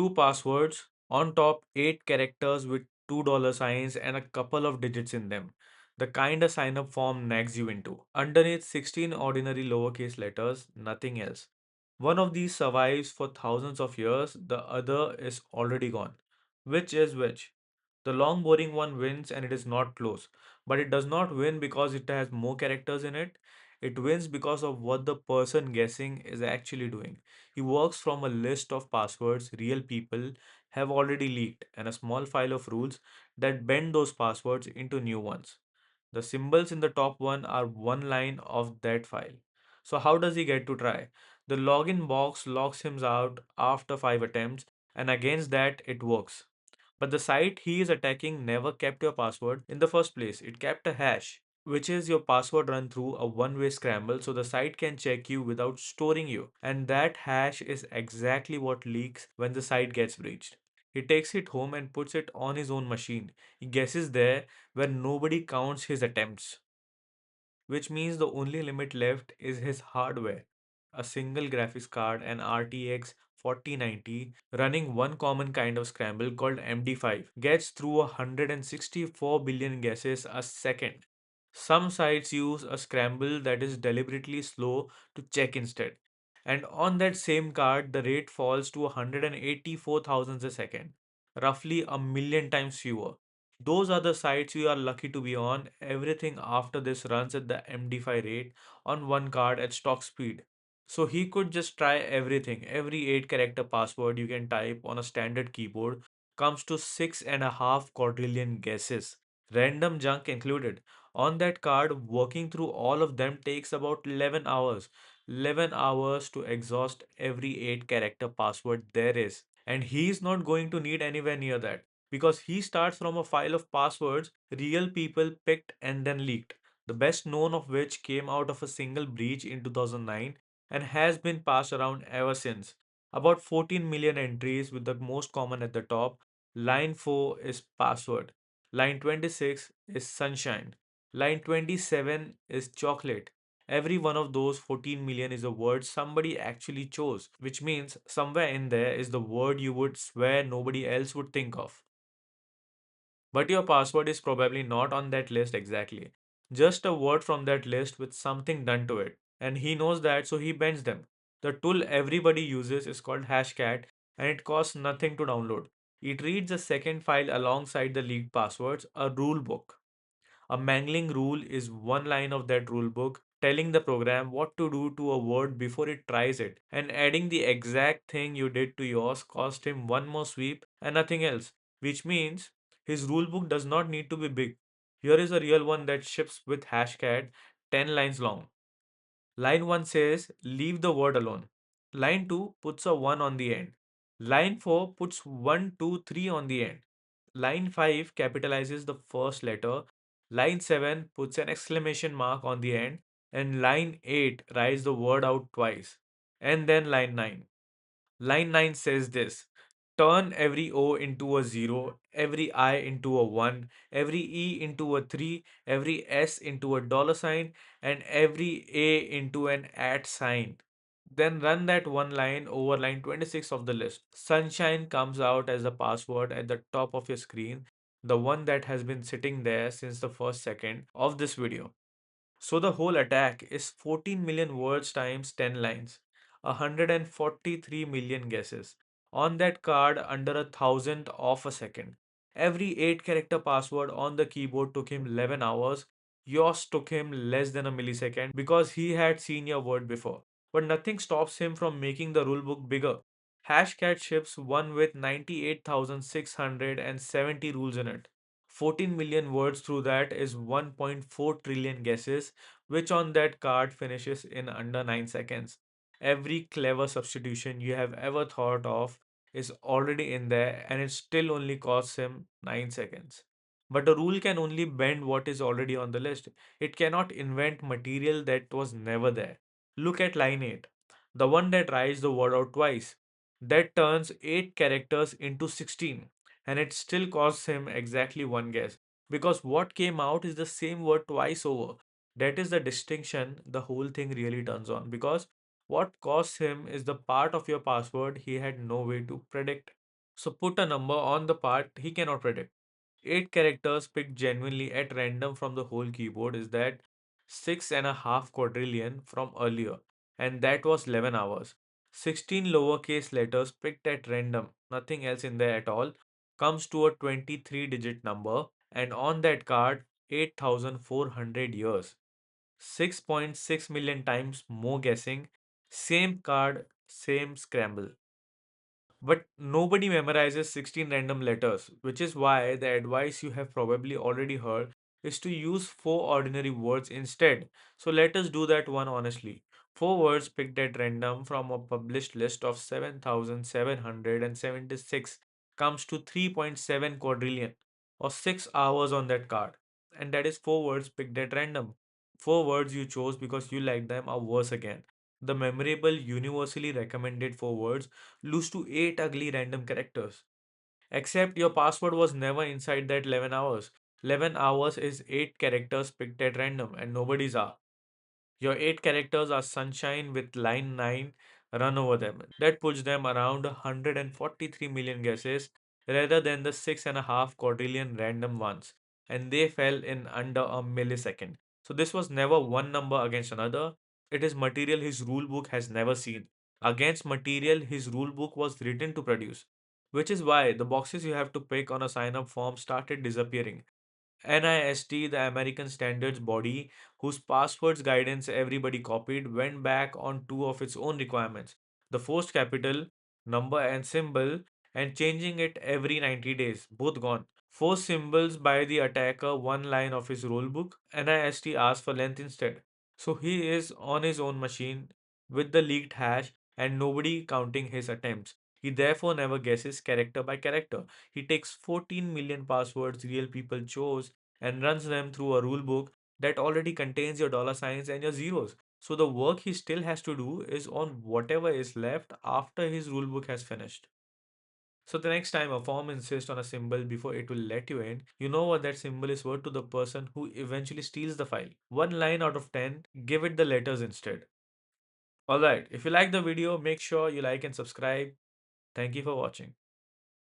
two passwords, on top 8 characters with $2 signs and a couple of digits in them. The kind of sign up form nags you into. Underneath 16 ordinary lowercase letters, nothing else. One of these survives for thousands of years, the other is already gone. Which is which? The long boring one wins and it is not close. But it does not win because it has more characters in it. It wins because of what the person guessing is actually doing. He works from a list of passwords real people have already leaked and a small file of rules that bend those passwords into new ones. The symbols in the top one are one line of that file. So, how does he get to try? The login box locks him out after 5 attempts, and against that, it works. But the site he is attacking never kept your password in the first place. It kept a hash, which is your password run through a one-way scramble so the site can check you without storing you. And that hash is exactly what leaks when the site gets breached. He takes it home and puts it on his own machine. He guesses there where nobody counts his attempts, which means the only limit left is his hardware. A single graphics card, an RTX 4090, running one common kind of scramble called MD5, gets through 164 billion guesses a second. Some sites use a scramble that is deliberately slow to check instead. And on that same card, the rate falls to 184 thousandths a second, roughly a million times fewer. Those are the sites you are lucky to be on. Everything after this runs at the MD5 rate on one card at stock speed. So he could just try everything. Every 8 character password you can type on a standard keyboard comes to 6.5 quadrillion guesses, random junk included. On that card, working through all of them takes about 11 hours. 11 hours to exhaust every 8 character password there is. And he's not going to need anywhere near that because he starts from a file of passwords real people picked and then leaked, the best known of which came out of a single breach in 2009 and has been passed around ever since. About 14 million entries, with the most common at the top. Line 4 is password. Line 26 is sunshine. Line 27 is chocolate. Every one of those 14 million is a word somebody actually chose, which means somewhere in there is the word you would swear nobody else would think of. But your password is probably not on that list exactly. Just a word from that list with something done to it. And he knows that, so he bends them. The tool everybody uses is called hashcat and it costs nothing to download. It reads a second file alongside the leaked passwords, a rule book. A mangling rule is one line of that rule book telling the program what to do to a word before it tries it, and adding the exact thing you did to yours cost him one more sweep and nothing else, which means his rulebook does not need to be big. Here is a real one that ships with hashcat 10 lines long. Line 1 says leave the word alone. Line 2 puts a 1 on the end. Line 4 puts 1, 2, 3 on the end. Line 5 capitalizes the first letter. Line 7 puts an exclamation mark on the end. And line 8 writes the word out twice. And then line 9. Line 9 says this: turn every O into a 0, every I into a 1, every E into a 3, every S into a dollar sign, and every A into an at sign. Then run that one line over line 26 of the list. Sunshine comes out as the password at the top of your screen, the one that has been sitting there since the first second of this video. So the whole attack is 14 million words times 10 lines, 143 million guesses. On that card, under a thousandth of a second. Every 8 character password on the keyboard took him 11 hours. Yours took him less than a millisecond because he had seen your word before. But nothing stops him from making the rulebook bigger. Hashcat ships one with 98,670 rules in it. 14 million words through that is 1.4 trillion guesses, which on that card finishes in under 9 seconds. Every clever substitution you have ever thought of is already in there and it still only costs him 9 seconds. But a rule can only bend what is already on the list. It cannot invent material that was never there. Look at line 8, the one that writes the word out twice. That turns 8 characters into 16 and it still costs him exactly one guess because what came out is the same word twice over. That is the distinction the whole thing really turns on because what costs him is the part of your password he had no way to predict. So put a number on the part he cannot predict. 8 characters picked genuinely at random from the whole keyboard is that 6.5 quadrillion from earlier, and that was 11 hours. 16 lowercase letters picked at random, nothing else in there at all, comes to a 23 digit number, and on that card, 8,400 years. 6.6 million times more guessing, same card, same scramble. But nobody memorizes 16 random letters, which is why the advice you have probably already heard is to use 4 ordinary words instead. So let us do that one honestly. 4 words picked at random from a published list of 7,776 comes to 3.7 quadrillion or 6 hours on that card. And that is 4 words picked at random. 4 words you chose because you like them are worse again. The memorable, universally recommended 4 words lose to 8 ugly random characters. Except your password was never inside that 11 hours. 11 hours is 8 characters picked at random and nobody's are. Your 8 characters are sunshine with line 9 run over them. That puts them around 143 million guesses rather than the 6.5 quadrillion random ones. And they fell in under a millisecond. So this was never one number against another. It is material his rule book has never seen. Against material his rule book was written to produce. Which is why the boxes you have to pick on a sign up form started disappearing. NIST, the American Standards Body, whose passwords guidance everybody copied, went back on two of its own requirements: the forced capital, number, and symbol, and changing it every 90 days. Both gone. Forced symbols by the attacker, one line of his rulebook. NIST asked for length instead. So he is on his own machine with the leaked hash and nobody counting his attempts. He therefore never guesses character by character. He takes 14 million passwords real people chose and runs them through a rule book that already contains your dollar signs and your zeros. So the work he still has to do is on whatever is left after his rulebook has finished. So the next time a form insists on a symbol before it will let you in, you know what that symbol is worth to the person who eventually steals the file. One line out of 10, give it the letters instead. Alright, if you like the video, make sure you like and subscribe. Thank you for watching.